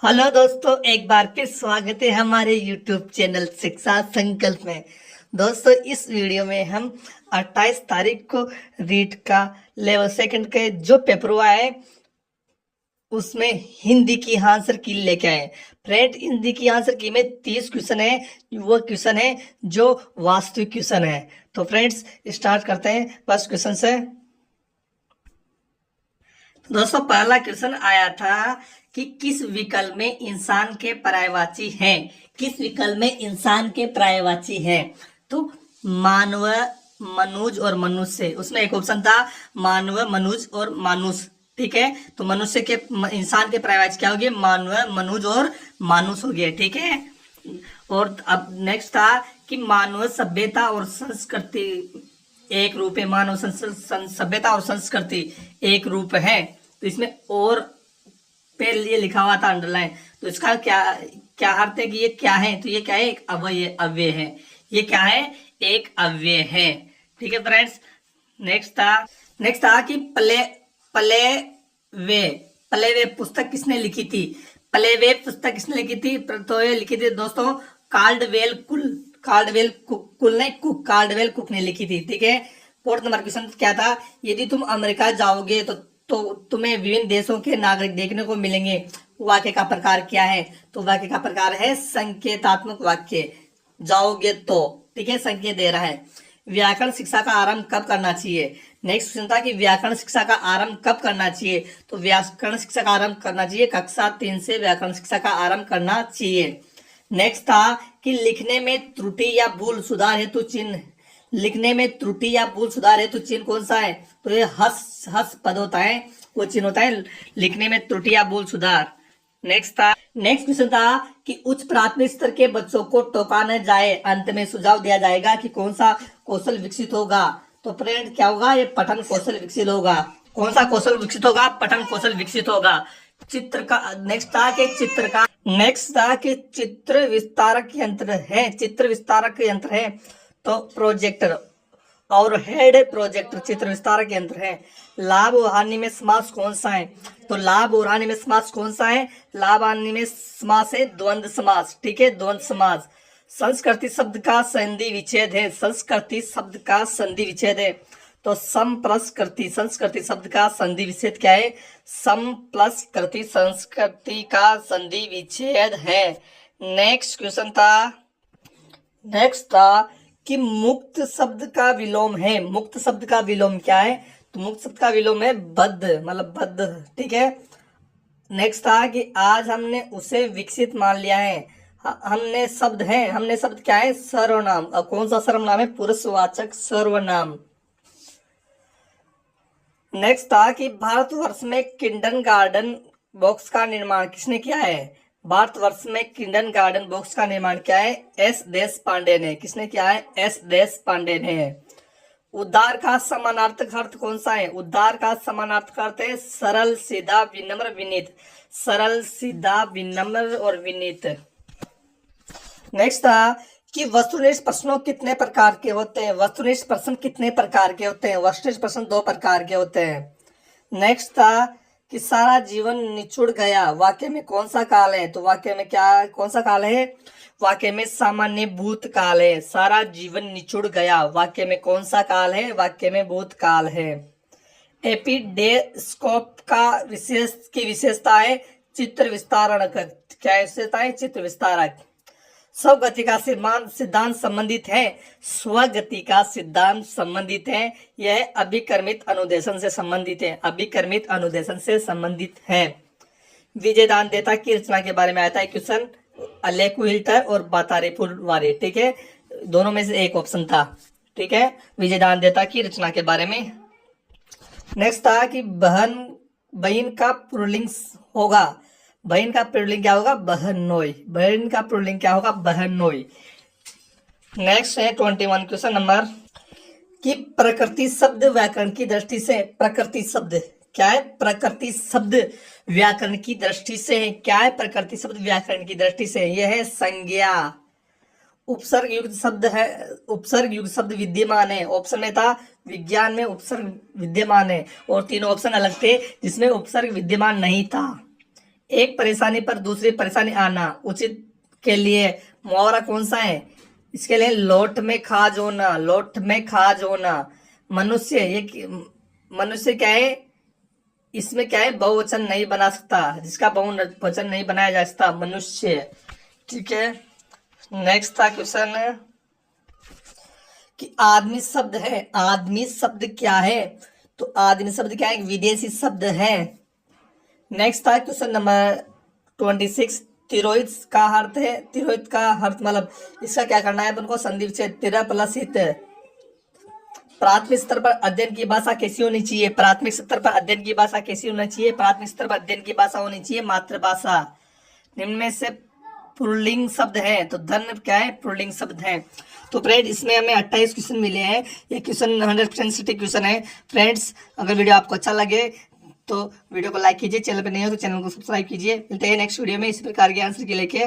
Hello दोस्तों, एक बार फिर स्वागत है हमारे यूट्यूब चैनल शिक्षा संकल्प में। दोस्तों, इस वीडियो में हम 28 तारीख को रीट का लेवल सेकंड के जो पेपर हुआ है उसमें हिंदी की आंसर की लेके आए। फ्रेंड, हिंदी की आंसर की में 30 क्वेश्चन है। वो क्वेश्चन है जो वास्तविक क्वेश्चन है। तो फ्रेंड्स, स्टार्ट करते हैं फर्स्ट क्वेश्चन से। दोस्तों, पहला क्वेश्चन आया था कि किस विकल्प में इंसान के पर्यायवाची हैं। किस विकल्प में इंसान के पर्यायवाची हैं? तो मानव, मनुज और मनुष्य। उसमें एक ऑप्शन था मानव, मनुज और मानुष। ठीक है, तो मनुष्य के, इंसान के पर्यायवाची क्या हो गए? मानव, मनुज और मानुष हो गए। ठीक है, और अब नेक्स्ट था कि मानव सभ्यता और संस्कृति एक रूप है। मानव सभ्यता और संस्कृति एक रूप है। तो इसमें और पे लिए लिखा हुआ था अंडरलाइन। तो इसका क्या क्या अर्थ है कि ये क्या है? तो ये क्या है? एक अव्यय है। ये क्या है? एक अव्यय है। ठीक है फ्रेंड्स। नेक्स्ट था कि प्ले वे पुस्तक किसने लिखी थी? प्ले वे पुस्तक किसने लिखी थी? तो ये लिखी थी दोस्तों कार्डवेल कुक ने लिखी थी। ठीक है, फोर्थ नंबर क्वेश्चन क्या था? यदि तुम अमेरिका जाओगे तो तुम्हें विभिन्न देशों के नागरिक देखने को मिलेंगे। वाक्य का प्रकार क्या है? तो वाक्य का प्रकार है संकेतात्मक वाक्य। जाओगे तो, ठीक है, संकेत दे रहा है। व्याकरण शिक्षा का आरंभ कब करना चाहिए? नेक्स्ट क्वेश्चन था कि व्याकरण शिक्षा का आरंभ कब करना चाहिए? तो व्याकरण शिक्षा का आरंभ करना चाहिए कक्षा 3 से व्याकरण शिक्षा का आरंभ करना चाहिए। नेक्स्ट था कि लिखने में त्रुटि या भूल सुधार हेतु चिन्ह। लिखने में त्रुटि या भूल सुधार हेतु चिन्ह कौन सा है? तो ये हस पद होता है, वो चिन्ह होता है लिखने में त्रुटि या भूल सुधार। नेक्स्ट क्वेश्चन था कि उच्च प्राथमिक स्तर के बच्चों को टोका न जाए। अंत में सुझाव दिया जाएगा कि कौन सा कौशल विकसित होगा। तो फ्रेंड क्या होगा? ये पठन कौशल विकसित होगा। कौन सा कौशल विकसित होगा? पठन कौशल विकसित होगा। चित्र का नेक्स्ट था कि चित्र विस्तारक यंत्र है। तो प्रोजेक्टर और हेड प्रोजेक्टर चित्र विस्तारक यंत्र है। लाभ और हानि में समास कौन सा है? तो लाभ और हानि में समास कौन सा है? लाभ हानि में समास है द्वंद्व समास। ठीक है, द्वंद्व समास। संस्कृति शब्द का संधि विच्छेद है। संस्कृति शब्द का संधि विच्छेद है। तो सम प्लस कृति, संस्कृति शब्द का संधि विच्छेद क्या है? सम प्लस कृति संस्कृति का संधि विच्छेद है। नेक्स्ट था कि मुक्त शब्द का विलोम है। मुक्त शब्द का विलोम क्या है? तो मुक्त शब्द का विलोम है बद्ध, मतलब बद्ध। ठीक है, नेक्स्ट था कि आज हमने उसे विकसित मान लिया है। हमने शब्द क्या है? सर्वनाम। और कौन सा सर्वनाम है? पुरुषवाचक सर्वनाम। नेक्स्ट था कि भारतवर्ष में किंडरगार्टन बॉक्स का निर्माण किसने किया है? भारतवर्ष में किंडरगार्टन बॉक्स का निर्माण क्या है? एस देशपांडे ने। किसने किया है? एस देशपांडे ने। उद्धार का समानार्थक अर्थ कौन सा है? उद्धार का समानार्थक अर्थ है सरल, सीधा, विनम्र, विनीत। सरल, सीधा, विनम्र और विनीत। नेक्स्ट था कि वस्तुनिष्ठ प्रश्नों कितने प्रकार के होते हैं? वस्तुनिष्ठ प्रश्न कितने प्रकार के होते हैं? वस्तुनिष्ठ प्रश्न 2 प्रकार के होते हैं। नेक्स्ट था कि सारा जीवन निचुड़ गया। वाक्य में कौन सा काल है? तो वाक्य में कौन सा काल है? वाक्य में सामान्य भूतकाल है। सारा जीवन निचुड़ गया वाक्य में कौन सा काल है? वाक्य में भूतकाल है। एपिडेस्कोप का विशेषता है चित्र विस्तारण। क्या विशेषता है? चित्र विस्तारक। स्वगति का सिद्धांत संबंधित है। स्वगति का सिद्धांत संबंधित है। यह अभिकर्मित अनुदेशन से संबंधित है। अभिकर्मित अनुदेशन से संबंधित है। विजयदान देता की रचना के बारे में आया था क्वेश्चन। अलेकुहिल्टर और बातारे फुलवारी। ठीक है, दोनों में से एक ऑप्शन था। ठीक है, विजयदान देता की रचना के बारे में। नेक्स्ट था कि बहन का पुल्लिंग होगा। बहन का पुल्लिंग क्या होगा? बहनोई। बहन का पुल्लिंग क्या होगा? बहनोई। नेक्स्ट है 21 क्वेश्चन नंबर कि प्रकृति शब्द व्याकरण की दृष्टि से, प्रकृति शब्द क्या है? प्रकृति शब्द व्याकरण की दृष्टि से है। क्या है प्रकृति शब्द व्याकरण की दृष्टि से? यह है संज्ञा। उपसर्ग युक्त शब्द है। उपसर्ग युक्त शब्द विद्यमान है। ऑप्शन में था विज्ञान में उपसर्ग विद्यमान है, और 3 ऑप्शन अलग थे जिसमें उपसर्ग विद्यमान नहीं था। एक परेशानी पर दूसरी परेशानी आना, उचित के लिए मुहावरा कौन सा है? इसके लिए लोट में खाज होना, लोट में खाज होना। मनुष्य, मनुष्य क्या है, इसमें क्या है, बहुवचन नहीं बना सकता, जिसका बहुवचन नहीं बनाया जा सकता, मनुष्य। ठीक है, नेक्स्ट था क्वेश्चन कि आदमी शब्द है, आदमी शब्द क्या है? तो आदमी शब्द क्या है? एक विदेशी शब्द है। नेक्स्ट था क्वेश्चन नंबर 26, तिरोहित का अर्थ है, तिरोहित का अर्थ मतलब इसका क्या करना है अपन को? संधि विच्छेद, तिरा प्लस हित। प्राथमिक स्तर पर अध्ययन की भाषा कैसी होनी चाहिए? प्राथमिक स्तर पर अध्ययन की भाषा कैसी होनी चाहिए? प्राथमिक स्तर पर अध्ययन की भाषा होनी चाहिए मातृभाषा। निम्न में से पुल्लिंग शब्द है, तो धन क्या है? पुल्लिंग शब्द है। तो फ्रेंड इसमें हमें 28 क्वेश्चन मिले हैं। ये क्वेश्चन 100% सटीक क्वेश्चन है। फ्रेंड्स अगर वीडियो आपको अच्छा लगे तो वीडियो को लाइक कीजिए, चैनल पर नहीं हो तो चैनल को सब्सक्राइब कीजिए। मिलते हैं नेक्स्ट वीडियो में इसी प्रकार के आंसर के लेके।